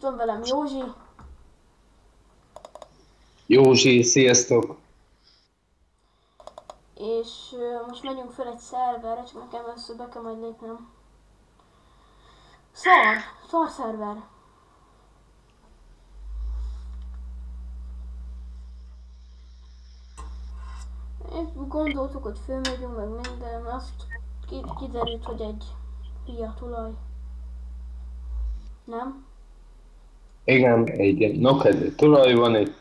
van velem Józsi. Józsi, sziasztok! És most megyünk fel egy szerverre, csak nekem először be kell majd lépnem. Szar szerver. Épp gondoltuk, hogy fölmegyünk meg minden, azt kiderült, hogy egy hülye tulaj. Nem? Igen, egy nokedli tulaj van itt.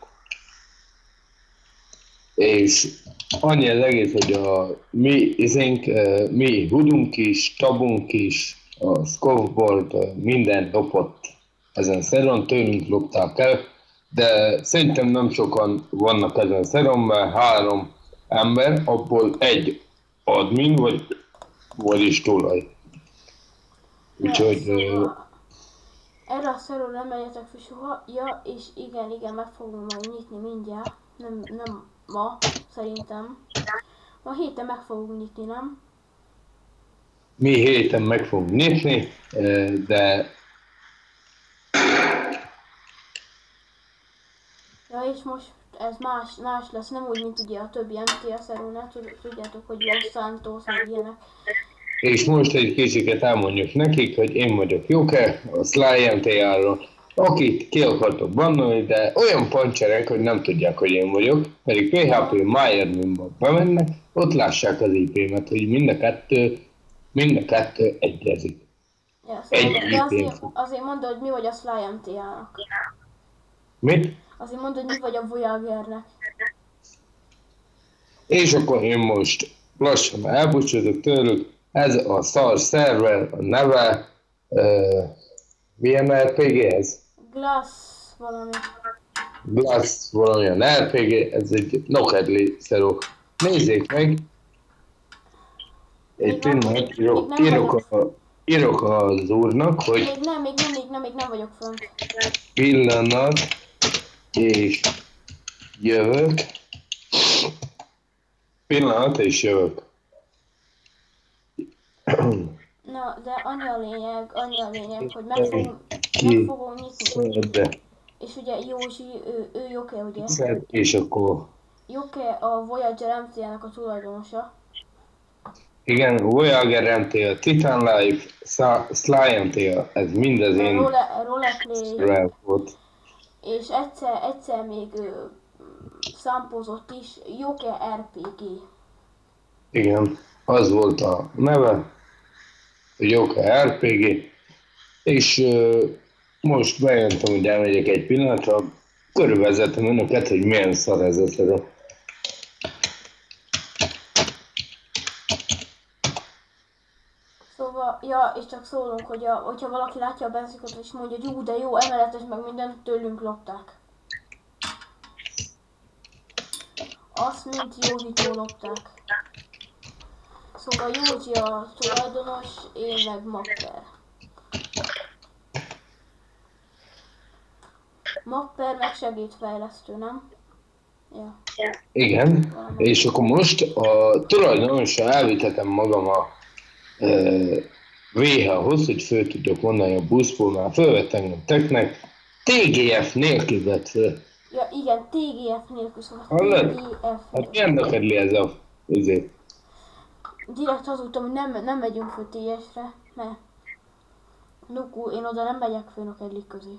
És annyi az egész, hogy a mi hudunk is, tabunk is, a scoreboard minden lopott ezen szeron, tőlünk lopták el, de szerintem nem sokan vannak ezen szeronban, 3 ember, abból egy admin, vagyis tulaj. Úgyhogy... Erre a szeron nem menjetek fel soha, ja, és igen, meg fogom majd nyitni mindjárt, nem ma, szerintem. Ma héten meg fogunk nyitni, nem? Mi héten meg fogunk nyitni, de... Ja, és most ez más lesz, nem úgy, mint ugye a többi MTS szerónál, tudjátok, hogy Los Santos, meg ilyenek. És most egy kicsiket elmondjuk nekik, hogy én vagyok Joker, a Sly MTA-ról, akit ki akartok bannolni, de olyan pancserek, hogy nem tudják, hogy én vagyok, pedig PHP MyAdminba bemennek, ott lássák az IP-met, hogy mind a kettő egyezik. Ja, Egy azért mondod, hogy mi vagy a Sly MTA-nak. Mit? Azért mondod, hogy mi vagy a Voyagernek. És akkor én most lassan elbúcsúzok tőlük, ez a szar szerver, a neve, milyen RPG ez? Glass valami. Glass valamilyen RPG, ez egy nokedli szeró. Nézzék meg! Egy pillanat, írok az úrnak, hogy... Még nem vagyok fönn. Pillanat, és jövök. Pillanat, és jövök. Na, de annyi a lényeg, hogy meg fogom nyitni. És ugye Józsi, ő Joke, ugye? És akkor... Joke a Voyager MTA-nak a tulajdonosa. Igen, Voyager MTA, Titan Life, Sly MTA, ez mind az én Roleplay. És egyszer még számpozott is, Joke RPG. Igen, az volt a neve, Joke RPG, és most bejöntem, hogy elmegyek egy pillanatra, körülvezetem önöket, hogy milyen szar ez a szerep. Szóval, ja, és csak szólunk, hogy hogyha valaki látja a benzinkot és mondja, hogy jó, de jó, emeletes, meg mindent tőlünk lopták. Azt, mint Józsitól lopták. Szóval Józsi a tulajdonos, én meg Mapper. Mapper meg segédfejlesztő, nem? Ja. Igen, és akkor most a tulajdonossal elvihetem magam a VH-hoz, hogy föl tudjak mondani a buszból, már fölvett engem teknek, TGF nélkül vett föl. Ja igen, TGF nélkül, szóval Hallod? TGF. Hát milyen nekedli ez a azért? Direkt hazudtam, hogy nem megyünk föl TS-re, mert Nuku, én oda nem megyek föl nokedlik közé.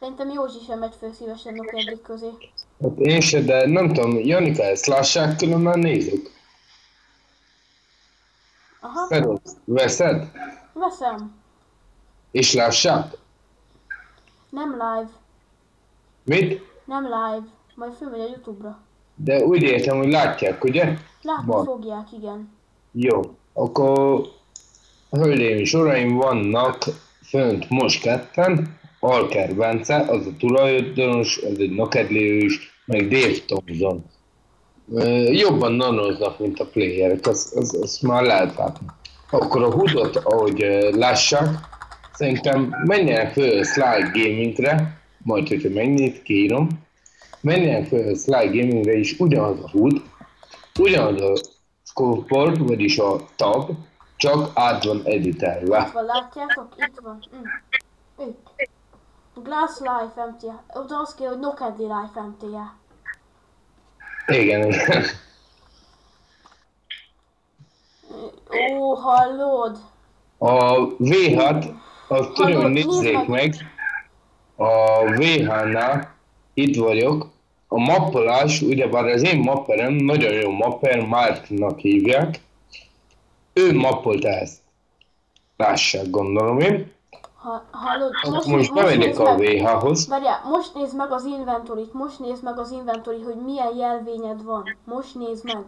Szerintem Józsi sem megy föl szívesen nokedlik közé. Hát én se, de nem tudom, Janika, ezt lássák, különben nézzük. Aha. Veszed? Veszem. És lássák? Nem live. Mit? Nem live. Majd fölmegy a YouTube-ra. De úgy értem, hogy látják, ugye? Látni fogják, igen. Jó, akkor hölgyeim és uraim, vannak fönt most ketten, Alker Bence, az a tulajdonos, az egy nokedli is, meg Dave Thompson. Jobban nanoznak, mint a playerek, azt már lehet látni. Akkor a hudot, ahogy lássák, szerintem menjenek föl a Sly Gamingre, majd hogyha megnyit, kiírom, menjenek föl a Sly Gamingre is ugyanaz a hud, ugyanaz a scoreboard, vagyis a tab, csak át van Itt editálva. van, látjátok? Itt van. Itt. Glass Life MT. Oda az kell, hogy Nokedli Life MT-je. Igen, igen. Ó, hallod? A V6, azt tudom, Hallod, hogy nézd nézzék meg, a VH-nál itt vagyok. A mappolás, ugyebár az én mapperem, nagyon jó mapper, Marknak hívják. Ő mappolta ezt. Lássák, gondolom én. Hallod, Most bemegyek a VH-hoz. Várjál, most nézd meg az inventoryt, hogy milyen jelvényed van. Most nézd meg.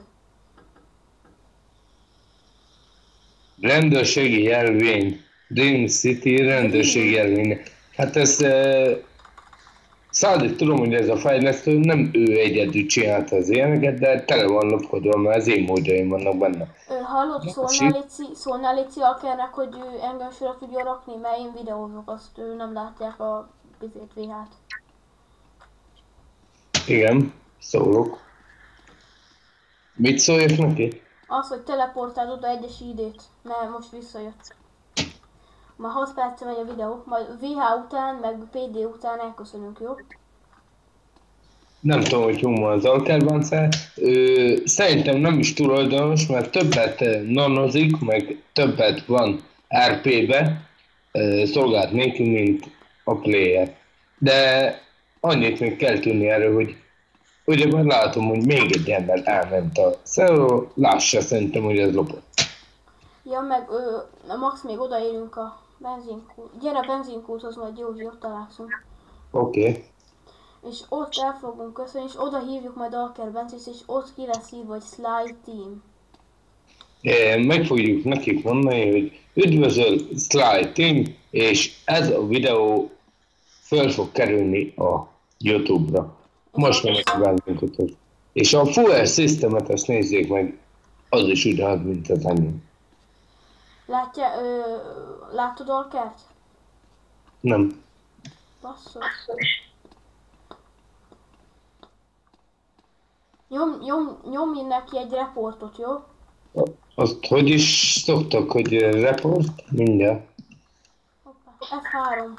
Rendőrségi jelvény. Dream City rendőrségi jelvény. Hát ez... Szállít, tudom, hogy ez a fejlesztő, nem ő egyedül csinálta az ilyeneket, de tele van lopkodva, mert az én módjaim vannak benne. Hallod, szólnál Léci Alkernek, hogy ő engem sorra tudja rakni, mert én videózok, azt ő nem látják a bizét VH-t. Igen, szólok. Mit szóljak neki? Az, hogy teleportáld oda egyes ID-t, mert most visszajött. Már 6 perce megy a videó, majd VH után, meg PD után elköszönünk, jó? Nem tudom, hogy hol van az Alkerbánce. Szerintem nem is tulajdonos, mert többet nanozik, meg többet van RP-be szolgált nélkül, mint a player. De annyit még kell tudni erről, hogy ugye már látom, hogy még egy ember elment a szerról, lássa szerintem, hogy ez lopott. Ja, meg max még odaérünk a benzinkút. Gyere a benzinkúthoz, majd Józsi, ott találkozunk. Oké. És ott el fogunk köszönni, és oda hívjuk majd Alker Bencét, és ott ki lesz írva, hogy Sly Team. Meg fogjuk nekik mondani, hogy üdvözöl Sly Team, és ez a videó föl fog kerülni a YouTube-ra. Most megyek a benzinkúthoz. És a fuel systemet, ezt nézzék meg, az is ugyanaz, mint az enyém. Látod Alkert? Nem. Basszus. Nyomj neki egy reportot, jó? Azt hogy is szoktak, hogy report? Mindjárt. F3.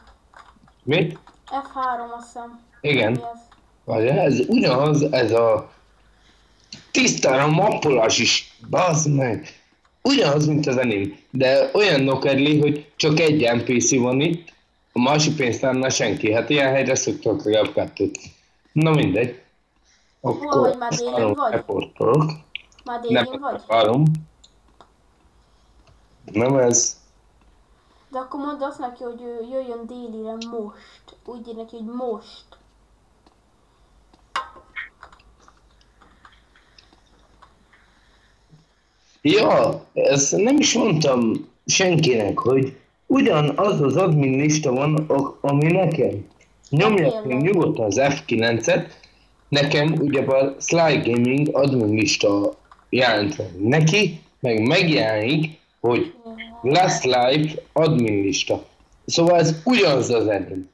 Mit? F3 azt hiszem. Igen. Mi ez? Vagy ez ugyanaz, ez a tisztán a mappolás is, bazd meg. Ugyanaz, mint az enyém. De olyan nokedli, hogy csak egy NPC van itt, a másik pénztárnál senki. Hát ilyen helyre szoktak legalább kettőt. Na mindegy. Hol vagy, már délén vagy? Reportolok. Már délén vagy? Várom. Nem ez. De akkor mondd azt neki, hogy jöjjön délire most. Úgy ír neki, hogy most. Ja, ezt nem is mondtam senkinek, hogy ugyanaz az admin lista van, ami nekem. Nyomják meg nyugodtan az F9-et, nekem ugyebár Sly Gaming admin lista jelent meg neki, meg megjelenik, hogy Last Life admin lista. Szóval ez ugyanaz az enyém.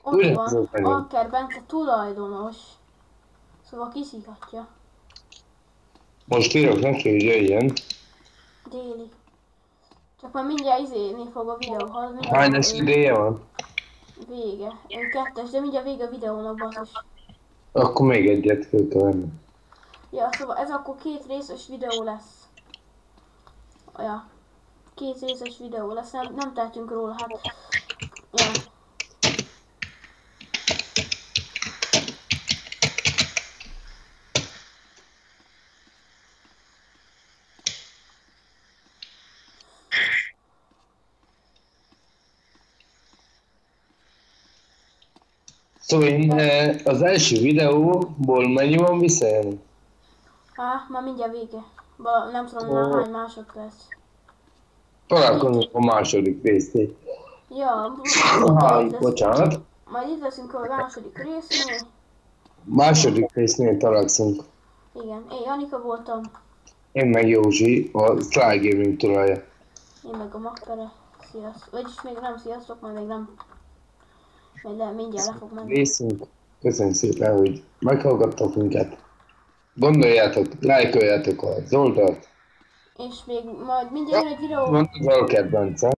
Ott van, Alker Bence tulajdonos. Szóval kiszívhatja. Most írok neki, hogy jöjjön. Déli. Csak már mindjárt izélni fog a videó. Hányas ideje van? Vége. 2-es, de mindjárt vége a videónak, basszus. Akkor még egyet kell venni. Ja, szóval ez akkor 2 részes videó lesz. Ja. 2 részes videó lesz, nem tehetünk róla, hát. Ja. Szóval én az első videóból mennyi van visszajönni? Már mindjárt vége. Nem tudom, már hány másodperc. Találkozunk a második részét. Ja, Bocsánat. majd itt leszünk a második résznél. Második résznél találkozunk. Igen, én Janika voltam. Én meg Józsi, a Sly Gaming tulajja. Én meg a Makkere. Sziasztok. Vagyis még nem sziasztok, majd még nem. Majd mindjárt le fog menni. Részünk. Köszönjük szépen, hogy meghallgattak minket. Gondoljátok, lájkoljátok az oldalt. És még majd mindjárt jön egy videó. Mondtad Alker Bence.